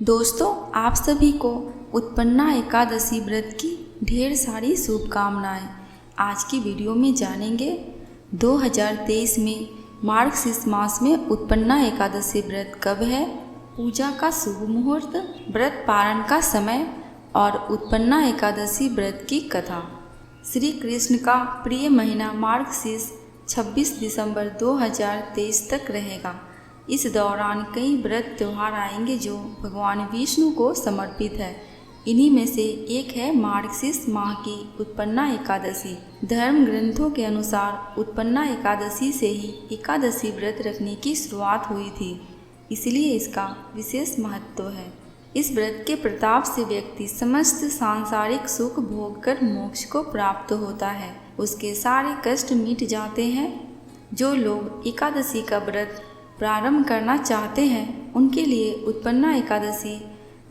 दोस्तों, आप सभी को उत्पन्ना एकादशी व्रत की ढेर सारी शुभकामनाएं। आज की वीडियो में जानेंगे 2023 में मार्गशीर्ष मास में उत्पन्ना एकादशी व्रत कब है, पूजा का शुभ मुहूर्त, व्रत पारण का समय और उत्पन्ना एकादशी व्रत की कथा। श्री कृष्ण का प्रिय महीना मार्गशीर्ष 26 दिसंबर 2023 तक रहेगा। इस दौरान कई व्रत त्यौहार आएंगे जो भगवान विष्णु को समर्पित है। इन्हीं में से एक है मार्गशीर्ष माह की उत्पन्ना एकादशी। धर्म ग्रंथों के अनुसार उत्पन्ना एकादशी से ही एकादशी व्रत रखने की शुरुआत हुई थी, इसलिए इसका विशेष महत्व है। इस व्रत के प्रताप से व्यक्ति समस्त सांसारिक सुख भोग कर मोक्ष को प्राप्त होता है, उसके सारे कष्ट मिट जाते हैं। जो लोग एकादशी का व्रत प्रारंभ करना चाहते हैं उनके लिए उत्पन्ना एकादशी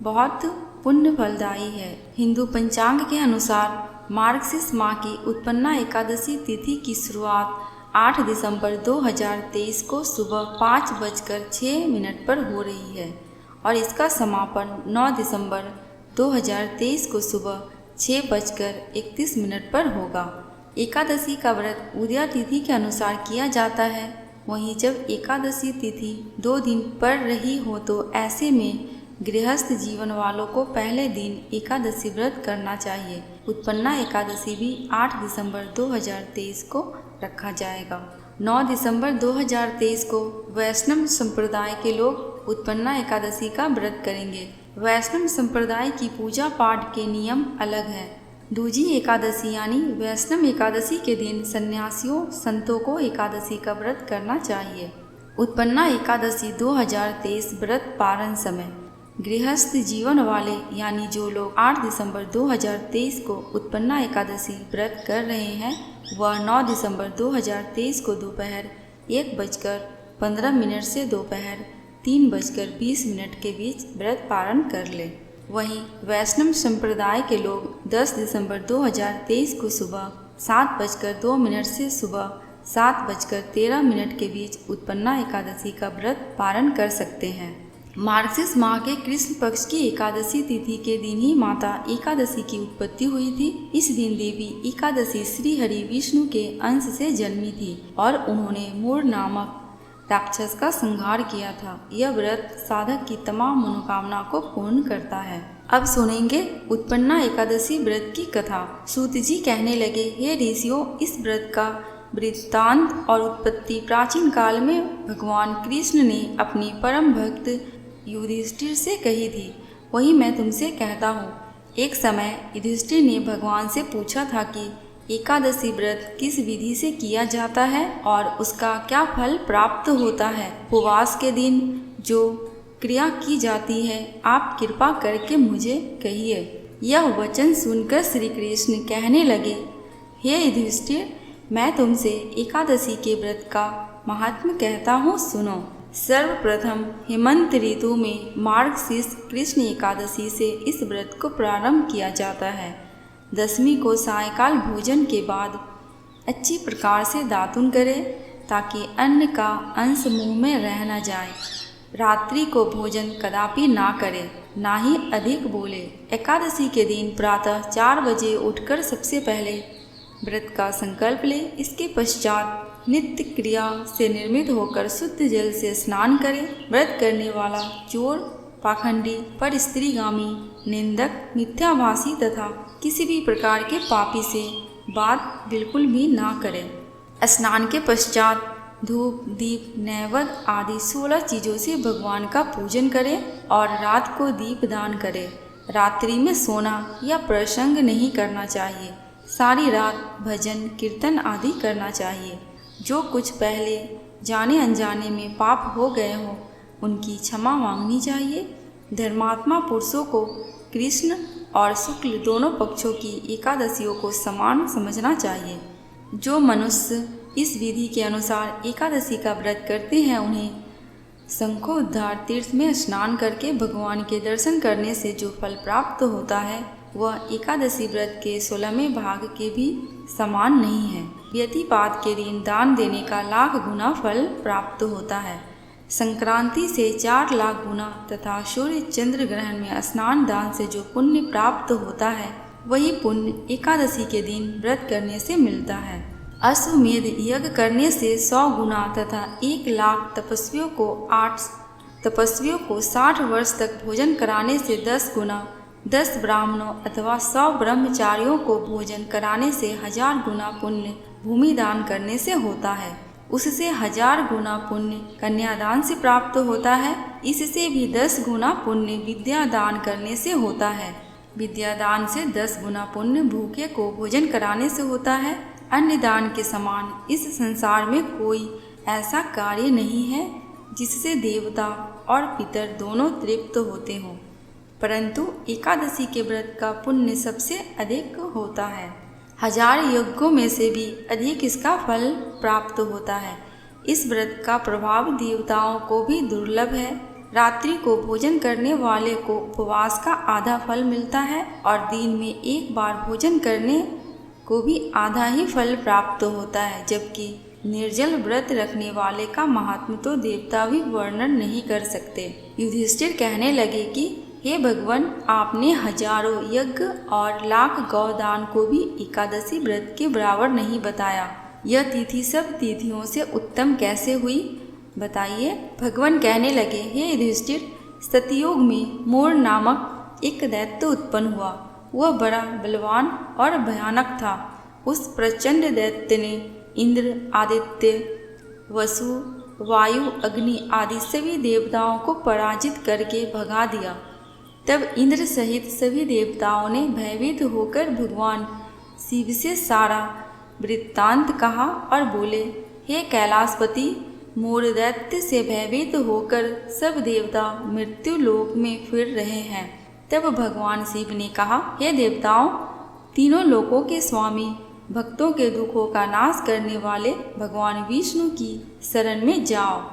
बहुत पुण्य फलदायी है। हिंदू पंचांग के अनुसार मार्गशीर्ष माह की उत्पन्ना एकादशी तिथि की शुरुआत 8 दिसंबर 2023 को सुबह 5:06 पर हो रही है और इसका समापन 9 दिसंबर 2023 को सुबह 6:31 पर होगा। एकादशी का व्रत उदया तिथि के अनुसार किया जाता है। वहीं जब एकादशी तिथि 2 दिन पड़ रही हो तो ऐसे में गृहस्थ जीवन वालों को पहले दिन एकादशी व्रत करना चाहिए। उत्पन्ना एकादशी भी 8 दिसंबर 2023 को रखा जाएगा। 9 दिसंबर 2023 को वैष्णव संप्रदाय के लोग उत्पन्ना एकादशी का व्रत करेंगे। वैष्णव संप्रदाय की पूजा पाठ के नियम अलग है। दूजी एकादशी यानी वैष्णव एकादशी के दिन सन्यासियों संतों को एकादशी का व्रत करना चाहिए। उत्पन्ना एकादशी 2023 व्रत पारण समय। गृहस्थ जीवन वाले यानी जो लोग 8 दिसंबर 2023 को उत्पन्ना एकादशी व्रत कर रहे हैं वह 9 दिसंबर 2023 को दोपहर 1:15 से दोपहर 3:20 के बीच व्रत पारण कर ले। वहीं वैष्णव संप्रदाय के लोग 10 दिसंबर 2023 को सुबह 7:02 से सुबह 7:13 के बीच उत्पन्ना एकादशी का व्रत पारण कर सकते हैं। मार्गशीर्ष माह के कृष्ण पक्ष की एकादशी तिथि के दिन ही माता एकादशी की उत्पत्ति हुई थी। इस दिन देवी एकादशी श्री हरि विष्णु के अंश से जन्मी थी और उन्होंने मूर नामक राक्षस का संहार किया था। यह व्रत साधक की तमाम मनोकामना को पूर्ण करता है। अब सुनेंगे उत्पन्ना एकादशी व्रत की कथा। सूत जी कहने लगे, हे ऋषियों, इस व्रत का वृत्तांत और उत्पत्ति प्राचीन काल में भगवान कृष्ण ने अपनी परम भक्त युधिष्ठिर से कही थी, वही मैं तुमसे कहता हूँ। एक समय युधिष्ठिर ने भगवान से पूछा था कि एकादशी व्रत किस विधि से किया जाता है और उसका क्या फल प्राप्त होता है। उपवास के दिन जो क्रिया की जाती है आप कृपा करके मुझे कहिए। यह वचन सुनकर श्री कृष्ण कहने लगे, हे युधिष्ठिर, मैं तुमसे एकादशी के व्रत का महात्म्य कहता हूँ, सुनो। सर्वप्रथम हेमंत ऋतु में मार्गशीर्ष कृष्ण एकादशी से इस व्रत को प्रारंभ किया जाता है। दशमी को सायंकाल भोजन के बाद अच्छी प्रकार से दातुन करें ताकि अन्न का अंश मुंह में रह न जाए। रात्रि को भोजन कदापि ना करें, ना ही अधिक बोले। एकादशी के दिन प्रातः 4 बजे उठकर सबसे पहले व्रत का संकल्प ले। इसके पश्चात नित्य क्रिया से निर्मित होकर शुद्ध जल से स्नान करें। व्रत करने वाला चोर, पाखंडी, पर स्त्रीगामी, निंदक, मिथ्याभाषी तथा किसी भी प्रकार के पापी से बात बिल्कुल भी ना करें। स्नान के पश्चात धूप, दीप, नैवेद्य आदि 16 चीज़ों से भगवान का पूजन करें और रात को दीप दान करें। रात्रि में सोना या प्रसंग नहीं करना चाहिए। सारी रात भजन कीर्तन आदि करना चाहिए। जो कुछ पहले जाने अनजाने में पाप हो गए हों उनकी क्षमा मांगनी चाहिए। धर्मात्मा पुरुषों को कृष्ण और शुक्ल दोनों पक्षों की एकादशियों को समान समझना चाहिए। जो मनुष्य इस विधि के अनुसार एकादशी का व्रत करते हैं उन्हें शंखोद्धार तीर्थ में स्नान करके भगवान के दर्शन करने से जो फल प्राप्त होता है वह एकादशी व्रत के 16वें भाग के भी समान नहीं है। व्यतिपात के दिन दान देने का लाख गुना फल प्राप्त होता है। संक्रांति से 4 लाख गुना तथा सूर्य चंद्र ग्रहण में स्नान दान से जो पुण्य प्राप्त होता है वही पुण्य एकादशी के दिन व्रत करने से मिलता है। अश्वमेध यज्ञ करने से 100 गुना तथा 1 लाख तपस्वियों को 60 वर्ष तक भोजन कराने से 10 गुना, 10 ब्राह्मणों अथवा 100 ब्रह्मचारियों को भोजन कराने से 1000 गुना पुण्य भूमि दान करने से होता है। उससे 1000 गुना पुण्य कन्यादान से प्राप्त होता है। इससे भी 10 गुना पुण्य विद्या दान करने से होता है। विद्या दान से 10 गुना पुण्य भूखे को भोजन कराने से होता है। अन्य दान के समान इस संसार में कोई ऐसा कार्य नहीं है जिससे देवता और पितर दोनों तृप्त होते हों, परंतु एकादशी के व्रत का पुण्य सबसे अधिक होता है। 1000 यज्ञों में से भी अधिक इसका फल प्राप्त होता है। इस व्रत का प्रभाव देवताओं को भी दुर्लभ है। रात्रि को भोजन करने वाले को उपवास का आधा फल मिलता है और दिन में एक बार भोजन करने को भी आधा ही फल प्राप्त होता है, जबकि निर्जल व्रत रखने वाले का महात्म्य तो देवता भी वर्णन नहीं कर सकते। युधिष्ठिर कहने लगे कि हे भगवान, आपने हजारों यज्ञ और लाख गौदान को भी एकादशी व्रत के बराबर नहीं बताया। यह तिथि सब तिथियों से उत्तम कैसे हुई, बताइए। भगवान कहने लगे, हे युधिष्ठिर, सतयुग में मोर नामक एक दैत्य उत्पन्न हुआ। वह बड़ा बलवान और भयानक था। उस प्रचंड दैत्य ने इंद्र, आदित्य, वसु, वायु, अग्नि आदि सभी देवताओं को पराजित करके भगा दिया। तब इंद्र सहित सभी देवताओं ने भयभीत होकर भगवान शिव से सारा वृत्तांत कहा और बोले, हे कैलाशपति, मोर दैत्य से भयभीत होकर सब देवता मृत्यु लोक में फिर रहे हैं। तब भगवान शिव ने कहा, हे देवताओं, तीनों लोकों के स्वामी, भक्तों के दुखों का नाश करने वाले भगवान विष्णु की शरण में जाओ,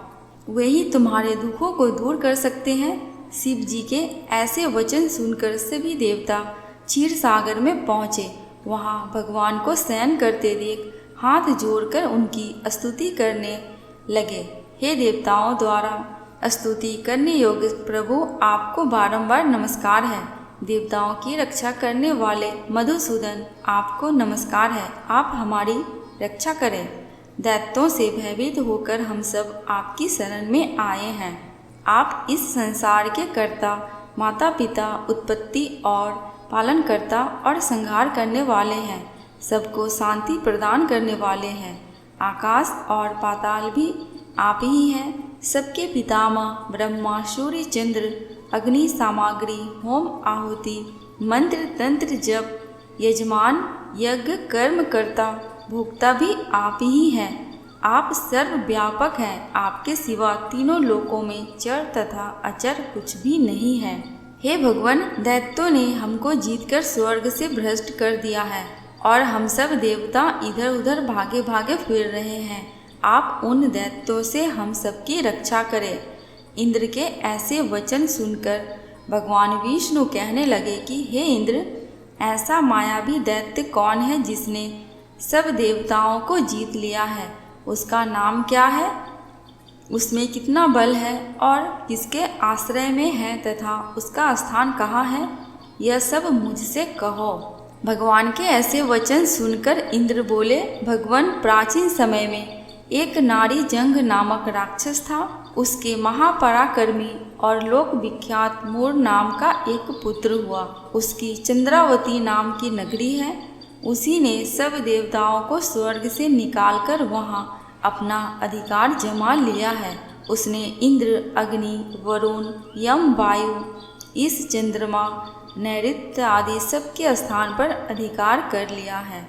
वही तुम्हारे दुखों को दूर कर सकते हैं। शिव जी के ऐसे वचन सुनकर सभी देवता क्षीर सागर में पहुँचे। वहाँ भगवान को शयन करते देख हाथ जोड़कर उनकी स्तुति करने लगे। हे देवताओं द्वारा स्तुति करने योग्य प्रभु, आपको बारंबार नमस्कार है। देवताओं की रक्षा करने वाले मधुसूदन, आपको नमस्कार है। आप हमारी रक्षा करें। दैत्यों से भयभीत होकर हम सब आपकी शरण में आए हैं। आप इस संसार के कर्ता, माता पिता, उत्पत्ति और पालनकर्ता और संहार करने वाले हैं। सबको शांति प्रदान करने वाले हैं। आकाश और पाताल भी आप ही हैं। सबके पितामह ब्रह्मा, सूर्य, चंद्र, अग्नि, सामग्री, होम, आहुति, मंत्र, तंत्र, जप, यजमान, यज्ञ, कर्म कर्ता, भोक्ता भी आप ही हैं। आप सर्वव्यापक हैं। आपके सिवा तीनों लोकों में चर तथा अचर कुछ भी नहीं है। हे भगवान, दैत्यों ने हमको जीतकर स्वर्ग से भ्रष्ट कर दिया है और हम सब देवता इधर उधर भागे भागे फिर रहे हैं। आप उन दैत्यों से हम सबकी रक्षा करें। इंद्र के ऐसे वचन सुनकर भगवान विष्णु कहने लगे कि हे इंद्र, ऐसा मायावी दैत्य कौन है जिसने सब देवताओं को जीत लिया है? उसका नाम क्या है? उसमें कितना बल है और किसके आश्रय में है तथा उसका स्थान कहाँ है? यह सब मुझसे कहो। भगवान के ऐसे वचन सुनकर इंद्र बोले, भगवान, प्राचीन समय में एक नारी जंग नामक राक्षस था। उसके महापराक्रमी और लोक विख्यात मोर नाम का एक पुत्र हुआ। उसकी चंद्रावती नाम की नगरी है। उसी ने सब देवताओं को स्वर्ग से निकालकर वहाँ अपना अधिकार जमा लिया है। उसने इंद्र, अग्नि, वरुण, यम, वायु, इस चंद्रमा, नैऋत्य आदि सबके स्थान पर अधिकार कर लिया है।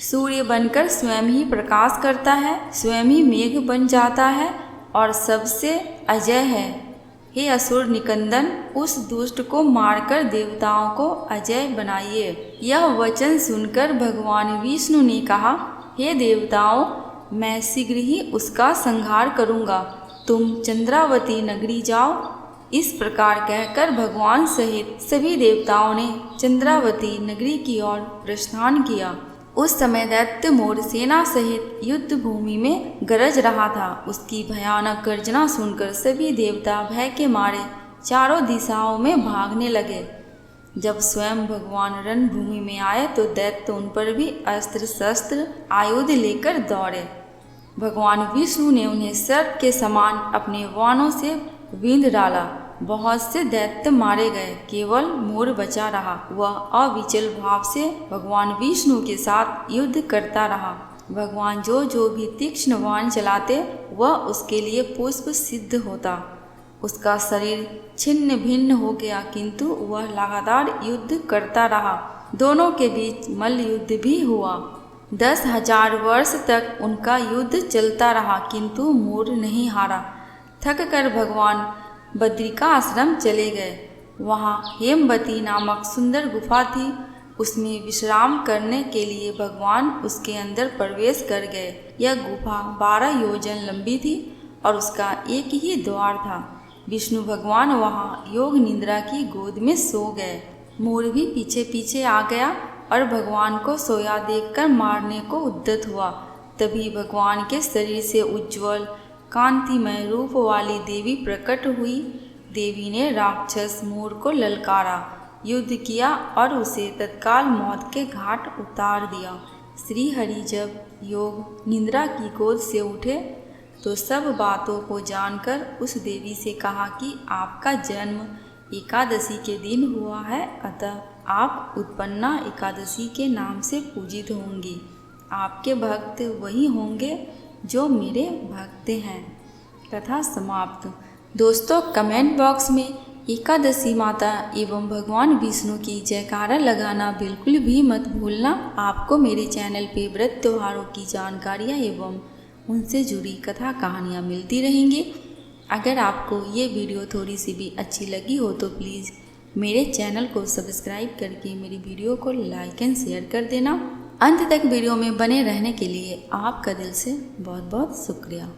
सूर्य बनकर स्वयं ही प्रकाश करता है, स्वयं ही मेघ बन जाता है और सबसे अजय है। हे असुर निकंदन, उस दुष्ट को मारकर देवताओं को अजय बनाइए। यह वचन सुनकर भगवान विष्णु ने कहा, हे देवताओं, मैं शीघ्र ही उसका संहार करूँगा। तुम चंद्रावती नगरी जाओ। इस प्रकार कहकर भगवान सहित सभी देवताओं ने चंद्रावती नगरी की ओर प्रस्थान किया। उस समय दैत्य मोर सेना सहित युद्ध भूमि में गरज रहा था। उसकी भयानक गर्जना सुनकर सभी देवता भय के मारे चारों दिशाओं में भागने लगे। जब स्वयं भगवान रणभूमि में आए तो दैत्य उन पर भी अस्त्र शस्त्र आयुध लेकर दौड़े। भगवान विष्णु ने उन्हें सर्प के समान अपने बाणों से बींध डाला। बहुत से दैत्य मारे गए, केवल मोर बचा रहा। वह अविचल भाव से भगवान विष्णु के साथ युद्ध करता रहा। भगवान जो भी तीक्ष्ण बाण चलाते वह उसके लिए पुष्प सिद्ध होता। उसका शरीर छिन्न भिन्न हो गया, किंतु वह लगातार युद्ध करता रहा। दोनों के बीच मल्ल युद्ध भी हुआ। 10,000 वर्ष तक उनका युद्ध चलता रहा, किंतु मोर नहीं हारा। थक कर भगवान बद्रिका आश्रम चले गए। वहाँ हेमवती नामक सुंदर गुफा थी। उसमें विश्राम करने के लिए भगवान उसके अंदर प्रवेश कर गए। यह गुफा 12 योजन लंबी थी और उसका एक ही द्वार था। विष्णु भगवान वहाँ योग निद्रा की गोद में सो गए। मोर भी पीछे पीछे आ गया और भगवान को सोया देखकर मारने को उद्यत हुआ। तभी भगवान के शरीर से उज्ज्वल कांतिमय रूप वाली देवी प्रकट हुई। देवी ने राक्षस मोर को ललकारा, युद्ध किया और उसे तत्काल मौत के घाट उतार दिया। श्री हरि जब योग निद्रा की गोद से उठे तो सब बातों को जानकर उस देवी से कहा कि आपका जन्म एकादशी के दिन हुआ है, अतः आप उत्पन्ना एकादशी के नाम से पूजित होंगी। आपके भक्त वही होंगे जो मेरे भक्त हैं। कथा समाप्त। दोस्तों, कमेंट बॉक्स में एकादशी माता एवं भगवान विष्णु की जयकारा लगाना बिल्कुल भी मत भूलना। आपको मेरे चैनल पे व्रत त्योहारों की जानकारियाँ एवं उनसे जुड़ी कथा कहानियाँ मिलती रहेंगी। अगर आपको ये वीडियो थोड़ी सी भी अच्छी लगी हो तो प्लीज़ मेरे चैनल को सब्सक्राइब करके मेरी वीडियो को लाइक एंड शेयर कर देना। अंत तक वीडियो में बने रहने के लिए आपका दिल से बहुत बहुत शुक्रिया।